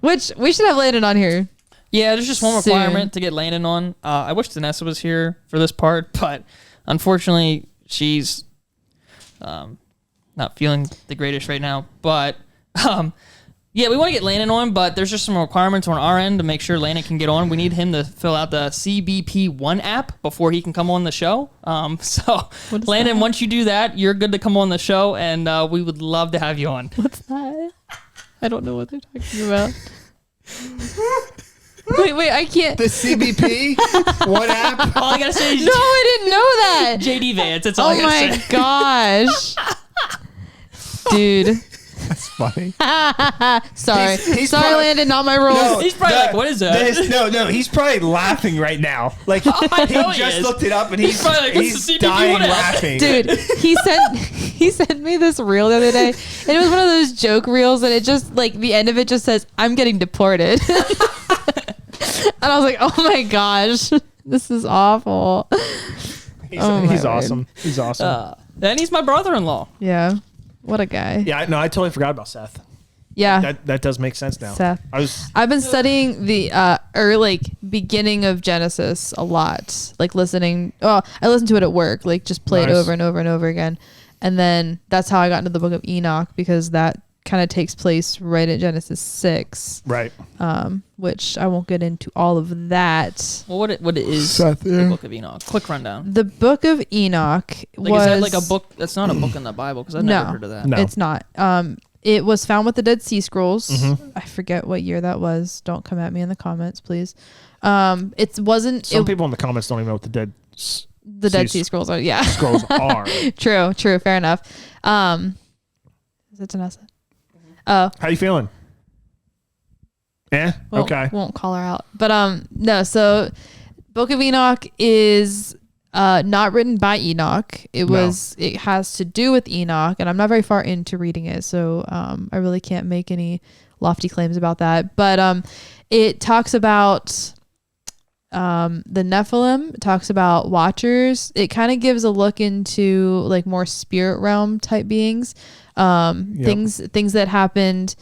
which we should have Landon on here. Yeah, there's just one requirement to get Landon on. I wish Vanessa was here for this part, but unfortunately, she's not feeling the greatest right now. But Yeah, we want to get Landon on, but there's just some requirements on our end to make sure Landon can get on. We need him to fill out the CBP1 app before he can come on the show. So, Landon, once you do that, you're good to come on the show, and we would love to have you on. What's that? I don't know what they're talking about. Wait, I can't. The CBP? What app? All I got to say is... No, I didn't know that. JD Vance, that's all I got to say. Oh my gosh. Dude. That's funny. Sorry. He's Sorry, probably, Landon, not my rules. No, He's probably like, what is that? No, he's probably laughing right now. Like, I know he just is. looked it up and he's probably like, what's the CBP dying one app? laughing. Dude, he sent me this reel the other day, and it was one of those joke reels, and it just, like, the end of it just says, "I'm getting deported." And I was like, oh my gosh, this is awful. He's awesome. He's awesome. And he's my brother-in-law. Yeah. What a guy. Yeah, I totally forgot about Seth. Yeah. That does make sense now. Seth. I've been studying the beginning of Genesis a lot. Like listening. Oh, I listened to it at work. Like just play it over and over and over again. And then that's how I got into the book of Enoch, because that kind of takes place right at Genesis 6. Right. Which I won't get into all of that. Well, what is Seth, the book of Enoch? Quick rundown. The book of Enoch was... Is that like a book? That's not a book in the Bible, because I've never heard of that. No. It's not. It was found with the Dead Sea Scrolls. I forget what year that was. Don't come at me in the comments, please. It wasn't... Some people in the comments don't even know what the Dead Sea Scrolls are. Yeah. Scrolls are. True. Fair enough. Is it Tanessa? Oh. How you feeling? Yeah? Okay. Won't call her out. But no, so Book of Enoch is not written by Enoch. It has to do with Enoch, and I'm not very far into reading it, so I really can't make any lofty claims about that. But it talks about the Nephilim. It talks about Watchers. It kind of gives a look into like more spirit realm type beings. Things that happened.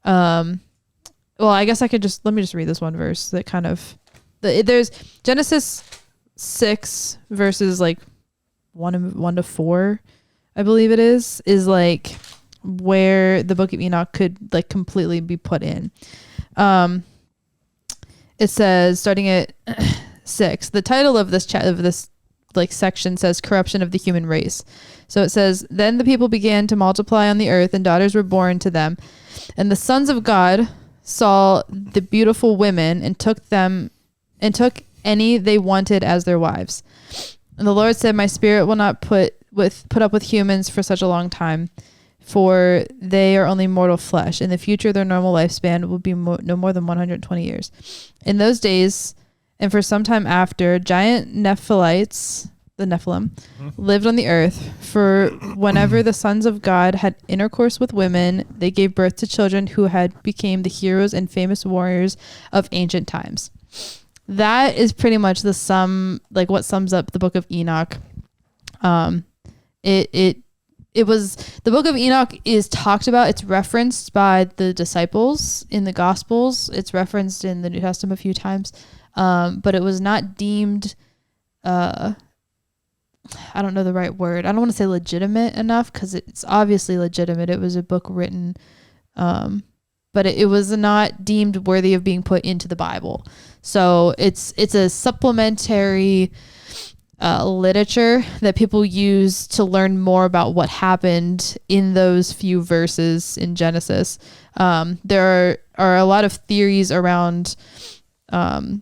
Well, I guess let me just read this one verse that kind of, there's Genesis 6 verses like 1 to 4, I believe it is like where the book of Enoch could like completely be put in. It says, starting at 6, the title of this like section says corruption of the human race. So it says, then the people began to multiply on the earth, and daughters were born to them. And the sons of God saw the beautiful women and took any they wanted as their wives. And the Lord said, my spirit will not put up with humans for such a long time, for they are only mortal flesh. In the future, their normal lifespan will be no more than 120 years. In those days, and for some time after, giant Nephilites, the Nephilim, lived on the earth. For whenever the sons of God had intercourse with women, they gave birth to children who had became the heroes and famous warriors of ancient times. That is pretty much what sums up the book of Enoch. It was, the book of Enoch is talked about. It's referenced by the disciples in the Gospels. It's referenced in the New Testament a few times. But it was not deemed, I don't know the right word. I don't want to say legitimate enough, because it's obviously legitimate. It was a book written, but it was not deemed worthy of being put into the Bible. So it's a supplementary literature that people use to learn more about what happened in those few verses in Genesis. There are a lot of theories around the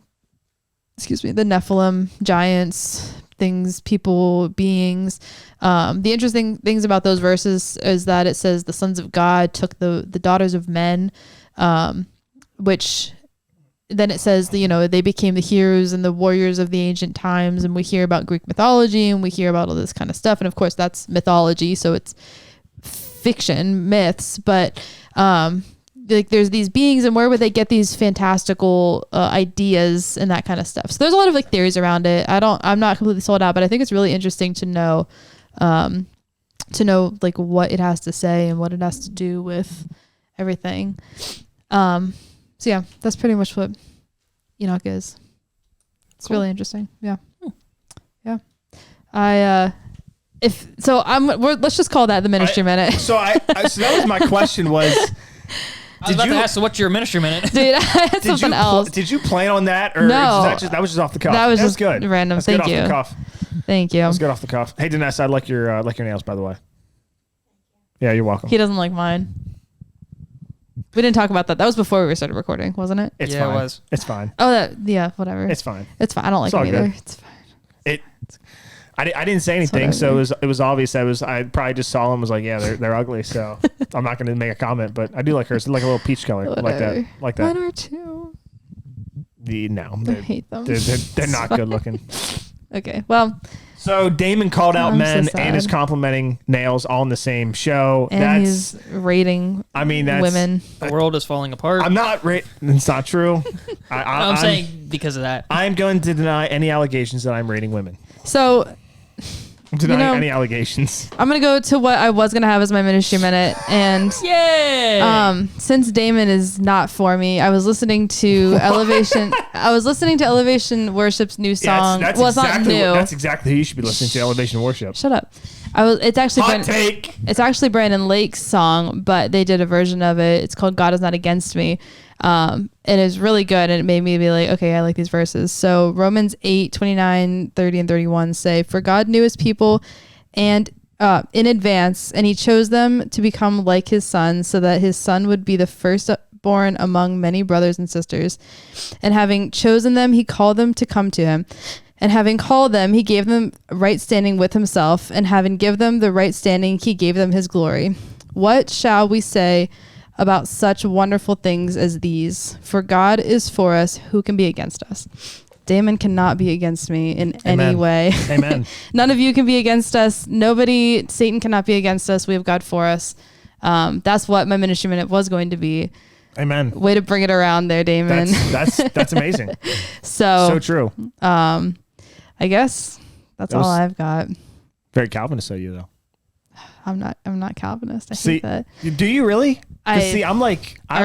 Nephilim, giants, things, people, beings. The interesting things about those verses is that it says the sons of God took the daughters of men, which then it says, they became the heroes and the warriors of the ancient times. And we hear about Greek mythology and we hear about all this kind of stuff. And of course that's mythology. So it's fiction, myths, but, like there's these beings, and where would they get these fantastical ideas and that kind of stuff? So there's a lot of like theories around it. I'm not completely sold out, but I think it's really interesting to know like what it has to say and what it has to do with everything. So yeah, that's pretty much what Enoch is. It's cool. Really interesting. Yeah. Yeah. Let's just call that the ministry minute. So that was my question was, I was about to ask, so what's your ministry minute? Dude, I had something else. Did you plan on that, or No. that was just off the cuff? That was just good. random. That's Thank good you. Off the cuff. Thank you. That's good off the cuff. Hey, Dinesh, I like your nails, by the way. Yeah, you're welcome. He doesn't like mine. We didn't talk about that. That was before we started recording, wasn't it? It's Yeah, fine. it was. It's fine. Oh, whatever. It's fine. It's fine. I don't like It's all them either. good. It's fine. I didn't say anything, so whatever. it was obvious. I probably just saw them and was like, yeah, they're ugly. So I'm not going to make a comment, but I do like hers. Like a little peach color, Whatever. like that. Mine are too. No, I hate them. they're not good looking. Okay, well, So Damon called out I'm so men sad. and is complimenting nails all in the same show. and he's rating that's women. The world is falling apart. I'm not. It's not true. I'm saying because of that. I'm going to deny any allegations that I'm rating women. So I'm denying any allegations. I'm gonna go to what I was gonna have as my ministry minute, and Yay! since Damon is not for me, I was listening to Elevation. I was listening to Elevation Worship's new song. That's Well, it's not new. That's exactly who you should be listening to. Elevation Worship. Shut up. It's actually Hot take. It's actually Brandon Lake's song, but they did a version of it. It's called "God Is Not Against Me." And it's really good, and it made me be like, okay, I like these verses. So Romans 8:29, 30, and 31 say, "For God knew his people and in advance, and he chose them to become like his son, so that his son would be the firstborn among many brothers and sisters. And having chosen them, he called them to come to him. And having called them, he gave them right standing with himself. And having given them the right standing, he gave them his glory. What shall we say about such wonderful things as these? For God is for us, who can be against us?" Damon cannot be against me in any way. Amen. None of you can be against us. Nobody, Satan cannot be against us. We have God for us. That's what my ministry minute was going to be. Amen. Way to bring it around there, Damon. That's amazing. So true. I guess that's all I've got. Very Calvinist of you, though. I'm not Calvinist. I hate that. Do you really? Are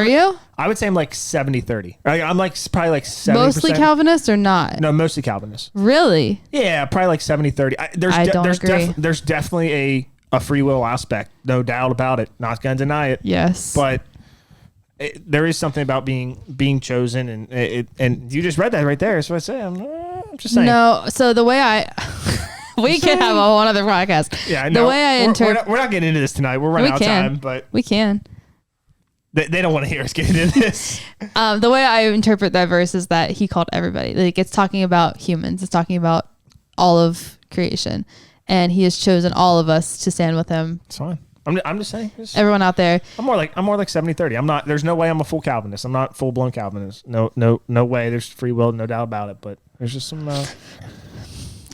you? I would say I'm like 70-30. I'm like probably like 70%. Mostly Calvinist or not? No, mostly Calvinist. Really? Yeah, probably like 70-30. I don't agree. There's definitely a free will aspect, no doubt about it. Not going to deny it. Yes. But there is something about being chosen, and you just read that right there. So I say I'm just saying. No. So the way we can have a one other podcast. Yeah, the way I interpret. We're not getting into this tonight. We're running out of time, but we can. They don't want to hear us get into this. The way I interpret that verse is that he called everybody. Like, it's talking about humans. It's talking about all of creation, and he has chosen all of us to stand with him. It's fine. I'm just saying. Everyone out there. I'm more like 70-30. I'm not. There's no way I'm a full Calvinist. I'm not full blown Calvinist. No way. There's free will, no doubt about it. But there's just some.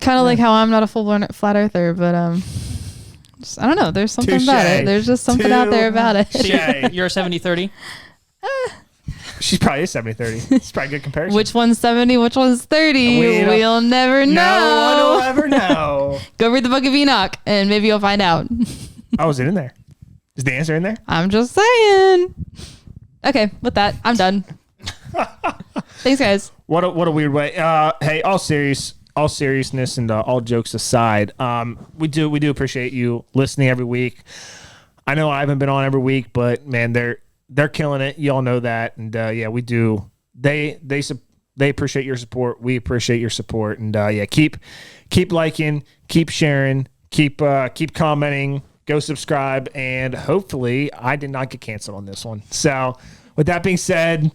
Kind of like how I'm not a full blown flat earther, but I don't know. There's something about it. There's just something out there about it. So you're a 70-30? She's probably 70-30. It's probably a good comparison. Which one's 70? Which one's 30? We'll never know. No one will ever know. Go read the Book of Enoch, and maybe you'll find out. Oh, is it in there? Is the answer in there? I'm just saying. Okay, with that, I'm done. Thanks, guys. What a weird way. Hey, all seriousness and all jokes aside, we do appreciate you listening every week. I know I haven't been on every week, but man, they're killing it. Y'all know that, and yeah, we do. They appreciate your support. We appreciate your support, and yeah, keep liking, keep sharing, keep commenting. Go subscribe, and hopefully I did not get canceled on this one. So with that being said,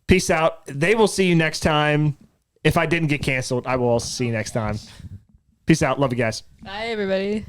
peace out. They will see you next time. If I didn't get canceled, I will also see you next time. Peace out. Love you guys. Bye, everybody.